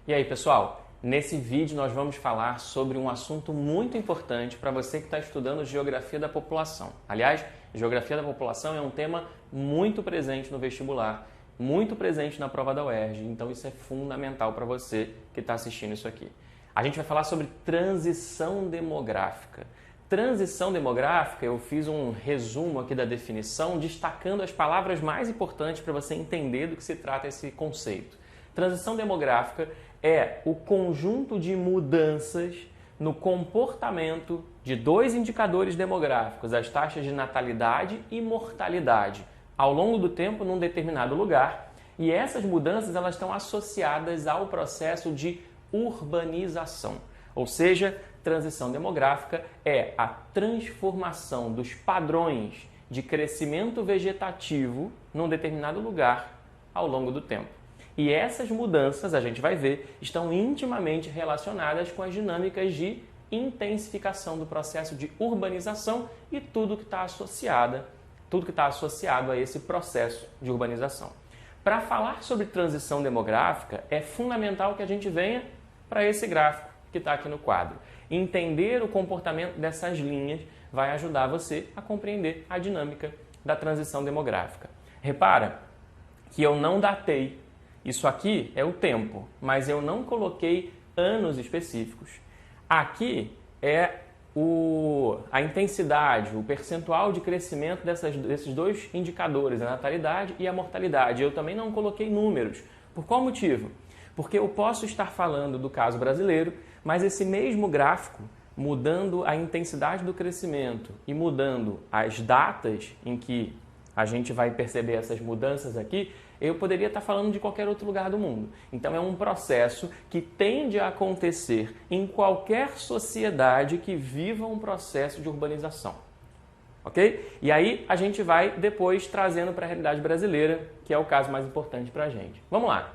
E aí, pessoal? Nesse vídeo nós vamos falar sobre um assunto muito importante para você que está estudando Geografia da População. Aliás, Geografia da População é um tema muito presente no vestibular, muito presente na prova da UERJ, então isso é fundamental para você que está assistindo isso aqui. A gente vai falar sobre transição demográfica. Transição demográfica, eu fiz um resumo aqui da definição, destacando as palavras mais importantes para você entender do que se trata esse conceito. Transição demográfica é o conjunto de mudanças no comportamento de dois indicadores demográficos, as taxas de natalidade e mortalidade, ao longo do tempo num determinado lugar. E essas mudanças elas estão associadas ao processo de urbanização, ou seja, transição demográfica é a transformação dos padrões de crescimento vegetativo num determinado lugar ao longo do tempo. E essas mudanças, a gente vai ver, estão intimamente relacionadas com as dinâmicas de intensificação do processo de urbanização e tudo que está associado a esse processo de urbanização. Para falar sobre transição demográfica, é fundamental que a gente venha para esse gráfico que está aqui no quadro. Entender o comportamento dessas linhas vai ajudar você a compreender a dinâmica da transição demográfica. Repara que eu não datei. Isso aqui é o tempo, mas eu não coloquei anos específicos. Aqui é a intensidade, o percentual de crescimento desses dois indicadores, a natalidade e a mortalidade. Eu também não coloquei números. Por qual motivo? Porque eu posso estar falando do caso brasileiro, mas esse mesmo gráfico, mudando a intensidade do crescimento e mudando as datas em que a gente vai perceber essas mudanças aqui, eu poderia estar falando de qualquer outro lugar do mundo. Então é um processo que tende a acontecer em qualquer sociedade que viva um processo de urbanização. Ok? E aí a gente vai depois trazendo para a realidade brasileira, que é o caso mais importante para a gente. Vamos lá.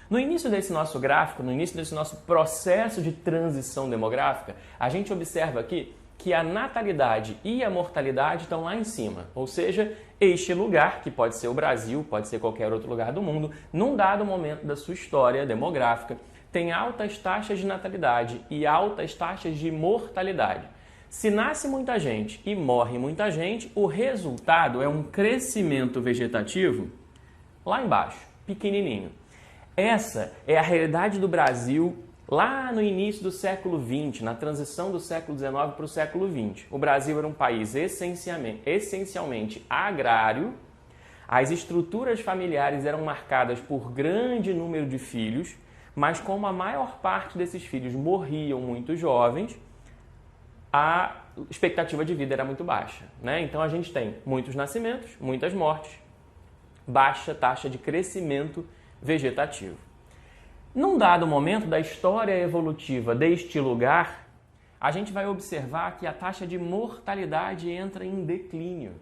No início desse nosso gráfico, no início desse nosso processo de transição demográfica, a gente observa aqui que a natalidade e a mortalidade estão lá em cima. Ou seja, este lugar, que pode ser o Brasil, pode ser qualquer outro lugar do mundo, num dado momento da sua história demográfica, tem altas taxas de natalidade e altas taxas de mortalidade. Se nasce muita gente e morre muita gente, o resultado é um crescimento vegetativo lá embaixo, pequenininho. Essa é a realidade do Brasil lá no início do século XX, na transição do século XIX para o século XX. O Brasil era um país essencialmente agrário, as estruturas familiares eram marcadas por grande número de filhos, mas como a maior parte desses filhos morriam muito jovens, a expectativa de vida era muito baixa, né? Então a gente tem muitos nascimentos, muitas mortes, baixa taxa de crescimento vegetativo. Num dado momento da história evolutiva deste lugar, a gente vai observar que a taxa de mortalidade entra em declínio.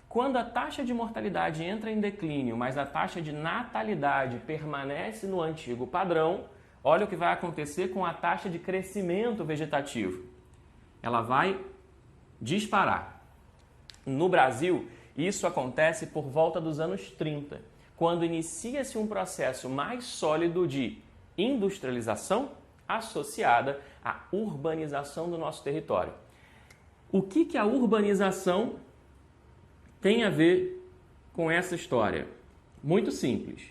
Quando a taxa de mortalidade entra em declínio, mas a taxa de natalidade permanece no antigo padrão, olha o que vai acontecer com a taxa de crescimento vegetativo. Ela vai disparar. No Brasil, isso acontece por volta dos anos 30. Quando inicia-se um processo mais sólido de industrialização associada à urbanização do nosso território. O que a urbanização tem a ver com essa história? Muito simples.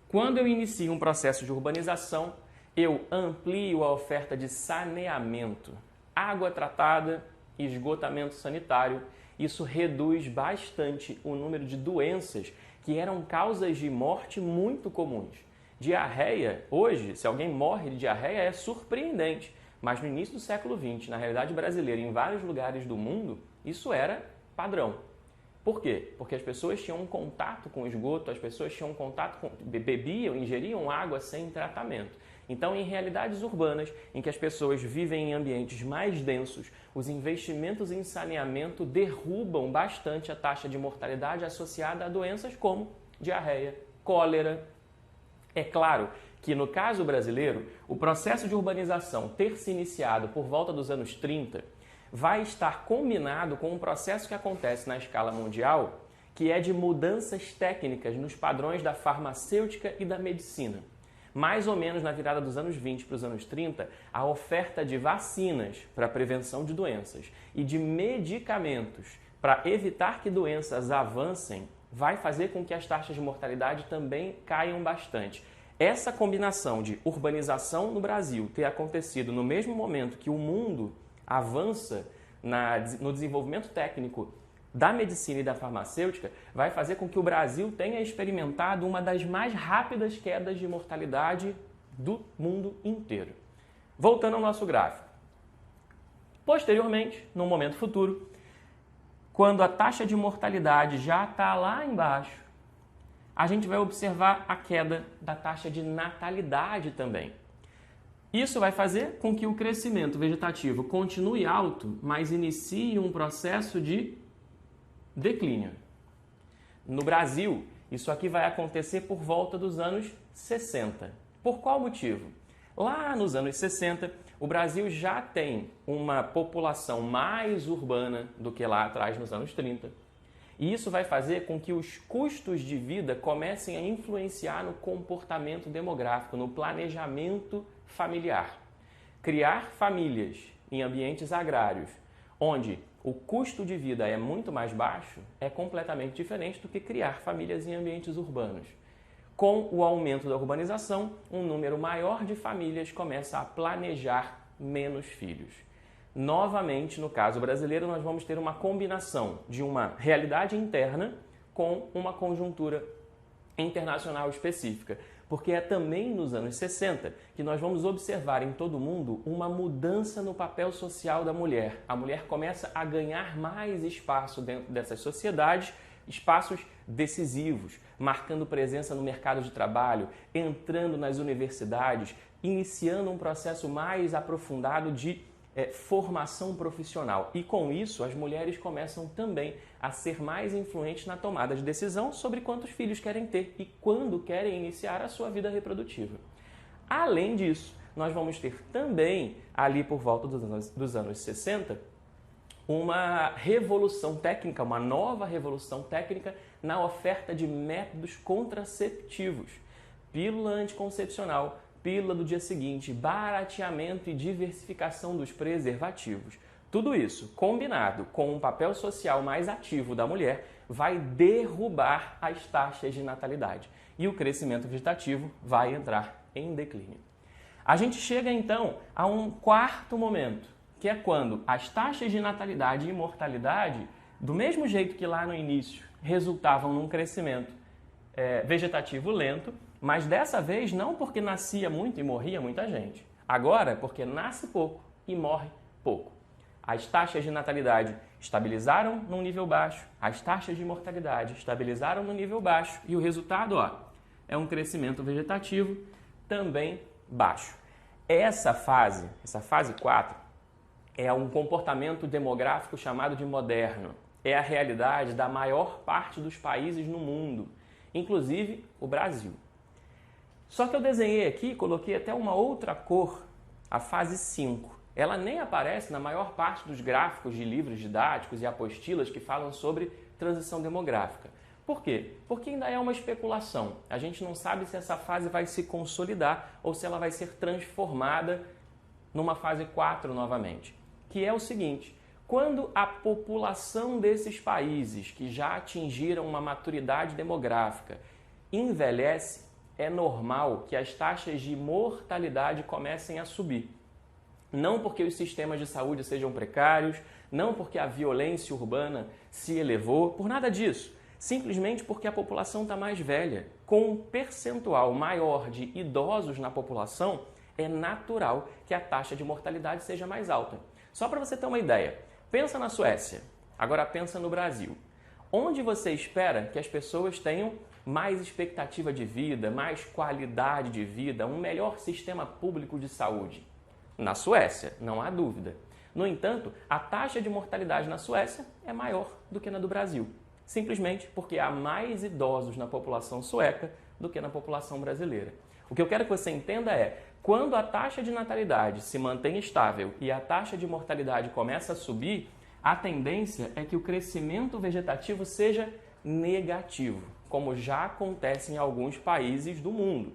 Quando eu inicio um processo de urbanização, eu amplio a oferta de saneamento, água tratada, esgotamento sanitário. Isso reduz bastante o número de doenças que eram causas de morte muito comuns. Diarreia, hoje, se alguém morre de diarreia, é surpreendente. Mas no início do século XX, na realidade brasileira, em vários lugares do mundo, isso era padrão. Por quê? Porque as pessoas tinham um contato com o esgoto, as pessoas tinham um contato com... bebiam, ingeriam água sem tratamento. Então, em realidades urbanas, em que as pessoas vivem em ambientes mais densos, os investimentos em saneamento derrubam bastante a taxa de mortalidade associada a doenças como diarreia, cólera. É claro que, no caso brasileiro, o processo de urbanização ter se iniciado por volta dos anos 30 vai estar combinado com um processo que acontece na escala mundial, que é de mudanças técnicas nos padrões da farmacêutica e da medicina. mais ou menos na virada dos anos 20 para os anos 30, a oferta de vacinas para a prevenção de doenças e de medicamentos para evitar que doenças avancem vai fazer com que as taxas de mortalidade também caiam bastante. Essa combinação de urbanização no Brasil ter acontecido no mesmo momento que o mundo avança no desenvolvimento técnico da medicina e da farmacêutica vai fazer com que o Brasil tenha experimentado uma das mais rápidas quedas de mortalidade do mundo inteiro. Voltando ao nosso gráfico. Posteriormente, num momento futuro, quando a taxa de mortalidade já está lá embaixo, a gente vai observar a queda da taxa de natalidade também. Isso vai fazer com que o crescimento vegetativo continue alto, mas inicie um processo de declínio. No Brasil, isso aqui vai acontecer por volta dos anos 60. Por qual motivo? Lá nos anos 60, o Brasil já tem uma população mais urbana do que lá atrás nos anos 30. E isso vai fazer com que os custos de vida comecem a influenciar no comportamento demográfico, no planejamento familiar. Criar famílias em ambientes agrários, onde o custo de vida é muito mais baixo, é completamente diferente do que criar famílias em ambientes urbanos. Com o aumento da urbanização, um número maior de famílias começa a planejar menos filhos. Novamente, no caso brasileiro, nós vamos ter uma combinação de uma realidade interna com uma conjuntura internacional específica, porque é também nos anos 60 que nós vamos observar em todo o mundo uma mudança no papel social da mulher. A mulher começa a ganhar mais espaço dentro dessas sociedades, espaços decisivos, marcando presença no mercado de trabalho, entrando nas universidades, iniciando um processo mais aprofundado de formação profissional. E com isso, as mulheres começam também a ser mais influentes na tomada de decisão sobre quantos filhos querem ter e quando querem iniciar a sua vida reprodutiva. Além disso, nós vamos ter também, ali por volta dos anos 60, uma revolução técnica, uma nova revolução técnica na oferta de métodos contraceptivos. Pílula anticoncepcional, pílula do dia seguinte, barateamento e diversificação dos preservativos. Tudo isso, combinado com um papel social mais ativo da mulher, vai derrubar as taxas de natalidade e o crescimento vegetativo vai entrar em declínio. A gente chega então a um quarto momento, que é quando as taxas de natalidade e mortalidade, do mesmo jeito que lá no início, resultavam num crescimento vegetativo lento, mas dessa vez não porque nascia muito e morria muita gente. Agora, porque nasce pouco e morre pouco. As taxas de natalidade estabilizaram num nível baixo, as taxas de mortalidade estabilizaram no nível baixo e o resultado é um crescimento vegetativo também baixo. Essa fase 4, é um comportamento demográfico chamado de moderno. É a realidade da maior parte dos países no mundo, inclusive o Brasil. Só que eu desenhei aqui, coloquei até uma outra cor, a fase 5. Ela nem aparece na maior parte dos gráficos de livros didáticos e apostilas que falam sobre transição demográfica. Por quê? Porque ainda é uma especulação. A gente não sabe se essa fase vai se consolidar ou se ela vai ser transformada numa fase 4 novamente. Que é o seguinte: quando a população desses países que já atingiram uma maturidade demográfica envelhece, é normal que as taxas de mortalidade comecem a subir. Não porque os sistemas de saúde sejam precários, não porque a violência urbana se elevou, por nada disso. Simplesmente porque a população está mais velha. Com um percentual maior de idosos na população, é natural que a taxa de mortalidade seja mais alta. Só para você ter uma ideia, pensa na Suécia, agora pensa no Brasil. Onde você espera que as pessoas tenham mais expectativa de vida, mais qualidade de vida, um melhor sistema público de saúde? Na Suécia, não há dúvida. No entanto, a taxa de mortalidade na Suécia é maior do que na do Brasil, simplesmente porque há mais idosos na população sueca do que na população brasileira. O que eu quero que você entenda é, quando a taxa de natalidade se mantém estável e a taxa de mortalidade começa a subir, a tendência é que o crescimento vegetativo seja negativo, como já acontece em alguns países do mundo.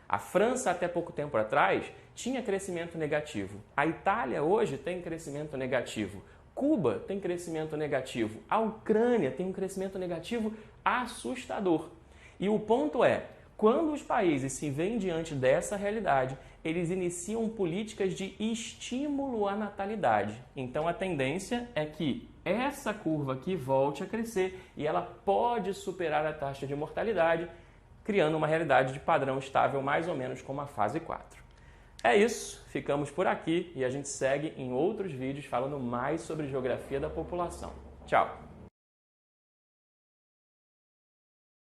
A França, até pouco tempo atrás, tinha crescimento negativo. A Itália hoje tem crescimento negativo. Cuba tem crescimento negativo. A Ucrânia tem um crescimento negativo assustador. E o ponto é, quando os países se veem diante dessa realidade, eles iniciam políticas de estímulo à natalidade. Então a tendência é que essa curva aqui volte a crescer e ela pode superar a taxa de mortalidade, criando uma realidade de padrão estável mais ou menos como a fase 4. É isso, ficamos por aqui e a gente segue em outros vídeos falando mais sobre geografia da população. Tchau!